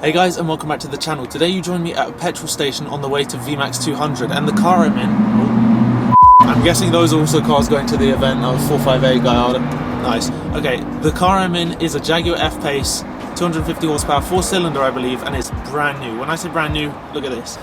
Hey guys, and welcome back to the channel. Today you join me at a petrol station on the way to Vmax 200, and the car I'm in, I'm guessing those are also cars going to the event. That was 458 guy. Nice. Okay, the car I'm in is a Jaguar F-Pace, 250 horsepower, 4-cylinder I believe, and it's brand new. When I say brand new, look at this.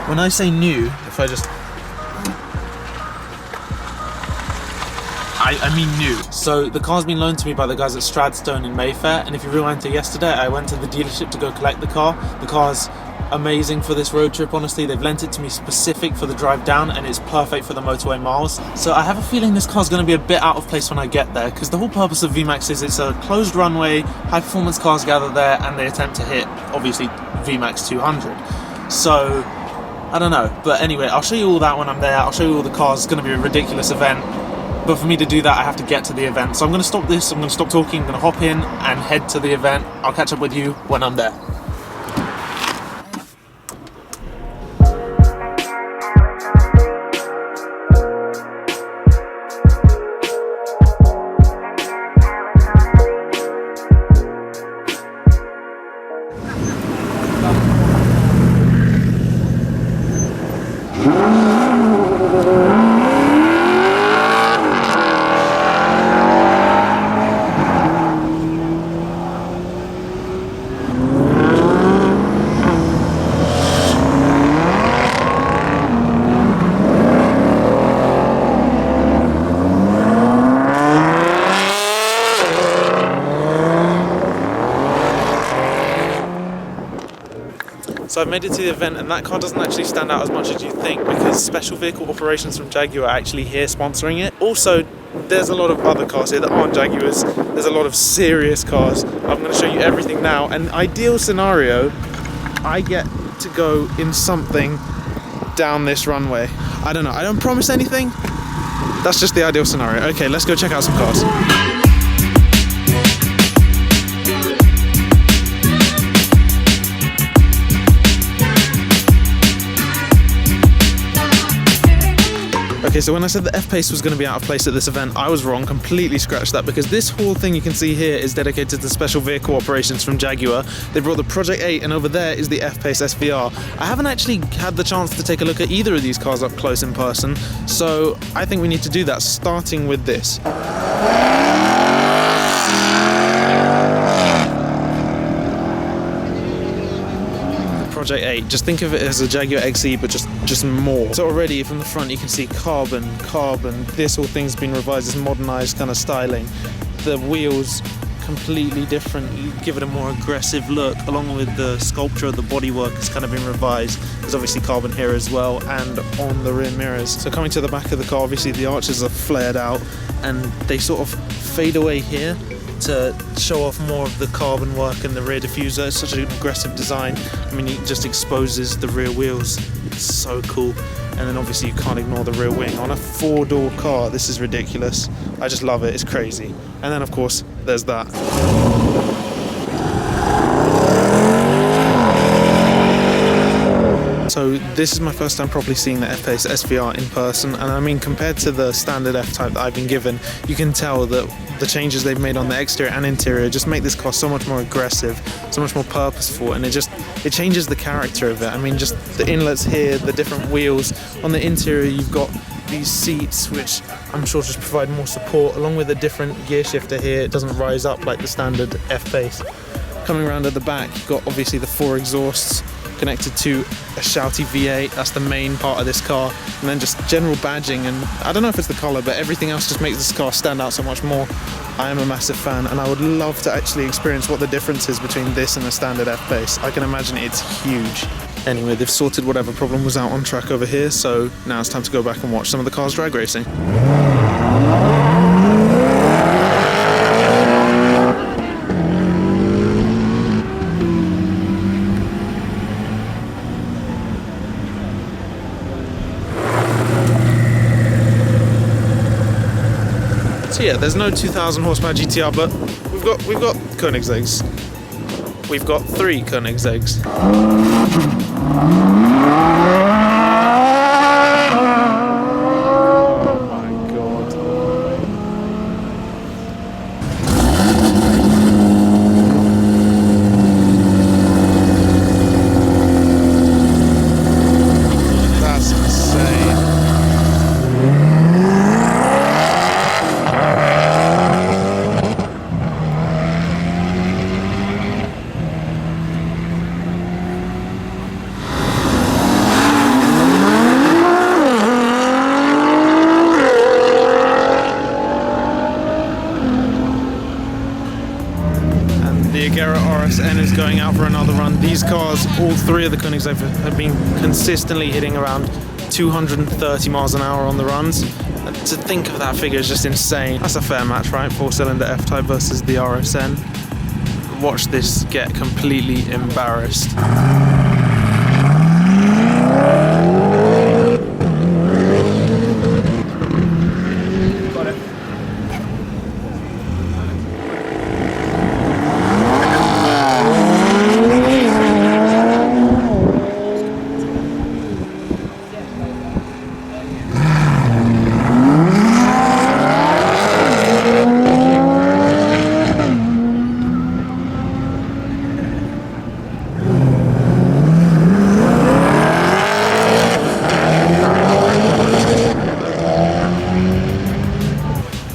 When I say new, if I just... I mean new. So the car's been loaned to me by the guys at Stratstone in Mayfair, and if you rewind to yesterday, I went to the dealership to go collect the car. The car's amazing for this road trip, honestly. They've lent it to me specific for the drive down, and it's perfect for the motorway miles. So I have a feeling this car's going to be a bit out of place when I get there, because the whole purpose of Vmax is it's a closed runway, high performance cars gather there, and they attempt to hit, obviously, Vmax 200. So I don't know, but anyway, I'll show you all that when I'm there. I'll show you all the cars. It's going to be a ridiculous event. But for me to do that, I have to get to the event. So I'm going to stop this, I'm going to stop talking, I'm going to hop in and head to the event. I'll catch up with you when I'm there. So I've made it to the event, and that car doesn't actually stand out as much as you think, because Special Vehicle Operations from Jaguar are actually here sponsoring it. Also, there's a lot of other cars here that aren't Jaguars. There's a lot of serious cars. I'm going to show you everything now. An ideal scenario, I get to go in something down this runway. I don't know, I don't promise anything. That's just the ideal scenario. Okay, let's go check out some cars. Okay, so when I said the F-Pace was going to be out of place at this event, I was wrong, completely scratched that, because this whole thing you can see here is dedicated to Special Vehicle Operations from Jaguar. They brought the Project 8, and over there is the F-Pace SVR. I haven't actually had the chance to take a look at either of these cars up close in person, so I think we need to do that, starting with this. Project 8, just think of it as a Jaguar XE, but just more. So already from the front you can see carbon, this whole thing's been revised, this modernized kind of styling. The wheels completely different, give it a more aggressive look, along with the sculpture of the bodywork has kind of been revised. There's obviously carbon here as well, and on the rear mirrors. So coming to the back of the car, obviously the arches are flared out, and they sort of fade away here to show off more of the carbon work and the rear diffuser. It's such an aggressive design. I mean, it just exposes the rear wheels. It's so cool. And then obviously you can't ignore the rear wing. On a 4-door car, this is ridiculous. I just love it, it's crazy. And then of course, there's that. So this is my first time properly seeing the F-Pace SVR in person, and I mean, compared to the standard F-Type that I've been given, you can tell that the changes they've made on the exterior and interior just make this car so much more aggressive, so much more purposeful, and it changes the character of it. I mean, just the inlets here, the different wheels. On the interior you've got these seats, which I'm sure just provide more support, along with a different gear shifter here. It doesn't rise up like the standard F-Pace. Coming around at the back, you've got obviously the 4 exhausts connected to a shouty V8, that's the main part of this car, and then just general badging, and I don't know if it's the colour, but everything else just makes this car stand out so much more. I am a massive fan, and I would love to actually experience what the difference is between this and a standard F-Pace. I can imagine it's huge. Anyway, they've sorted whatever problem was out on track over here, so now it's time to go back and watch some of the cars drag racing. So yeah, there's no 2000 horsepower GTR, but we've got Koenigseggs. We've got 3 Koenigseggs. is going out for another run. These cars, all three of the Koenigseggs, have been consistently hitting around 230 miles an hour on the runs. And to think of that figure is just insane. That's a fair match, right? 4-cylinder F-Type versus the RSN. Watch this get completely embarrassed.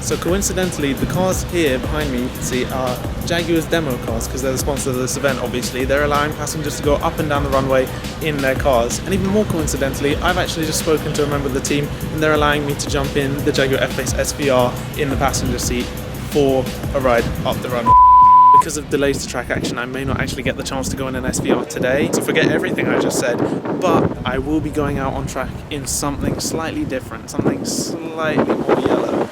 So coincidentally, the cars here behind me, you can see, are Jaguar's demo cars because they're the sponsor of this event, obviously. They're allowing passengers to go up and down the runway in their cars. And even more coincidentally, I've actually just spoken to a member of the team and they're allowing me to jump in the Jaguar F-Pace SVR in the passenger seat for a ride up the runway. Because of delays to track action, I may not actually get the chance to go in an SVR today, so forget everything I just said, but I will be going out on track in something slightly different, something slightly more yellow.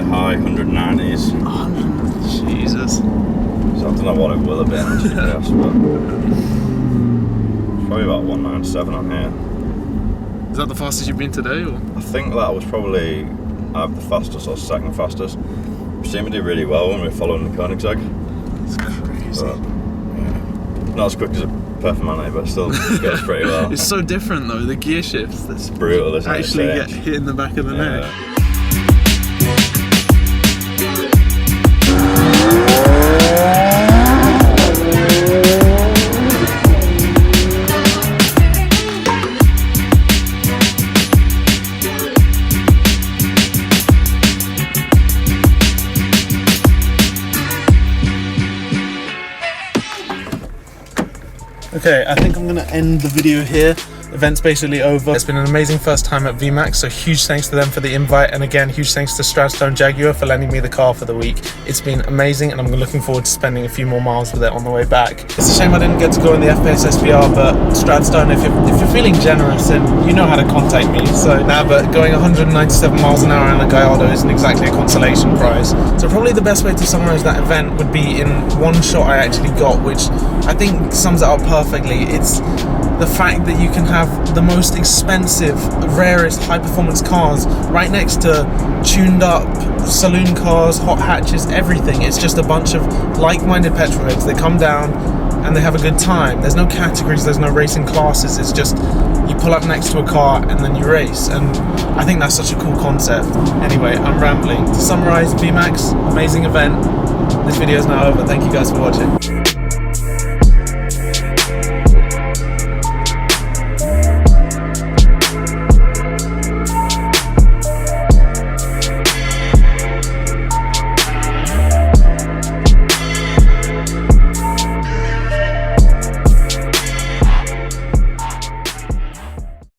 High 190s. Oh, Jesus. So I don't know what it will have been, to be honest, but it's probably about 197 on here. Is that the fastest you've been today? Or? I think that was probably either the fastest or second fastest. We seemed to do really well when we were following the Koenigsegg. It's crazy. But, yeah. Not as quick as a Performante, but still goes pretty well. It's so different though, the gear shifts. It's brutal, isn't it? Actually get hit in the back of the neck. Okay, I think I'm going to end the video here. The event's basically over. It's been an amazing first time at Vmax, so huge thanks to them for the invite, and again, huge thanks to Stratstone Jaguar for lending me the car for the week. It's been amazing, and I'm looking forward to spending a few more miles with it on the way back. It's a shame I didn't get to go in the F-Pace SVR, but Stratstone, if you're feeling generous, then you know how to contact me. So now, but going 197 miles an hour in a Gallardo isn't exactly a consolation prize. So probably the best way to summarize that event would be in one shot I actually got, which I think sums it up perfectly. It's the fact that you can have the most expensive, rarest, high-performance cars right next to tuned up saloon cars, hot hatches, everything. It's just a bunch of like-minded petrolheads. They come down and they have a good time. There's no categories, there's no racing classes. It's just you pull up next to a car and then you race. And I think that's such a cool concept. Anyway, I'm rambling. To summarize, Vmax, amazing event. This video is now over. Thank you guys for watching.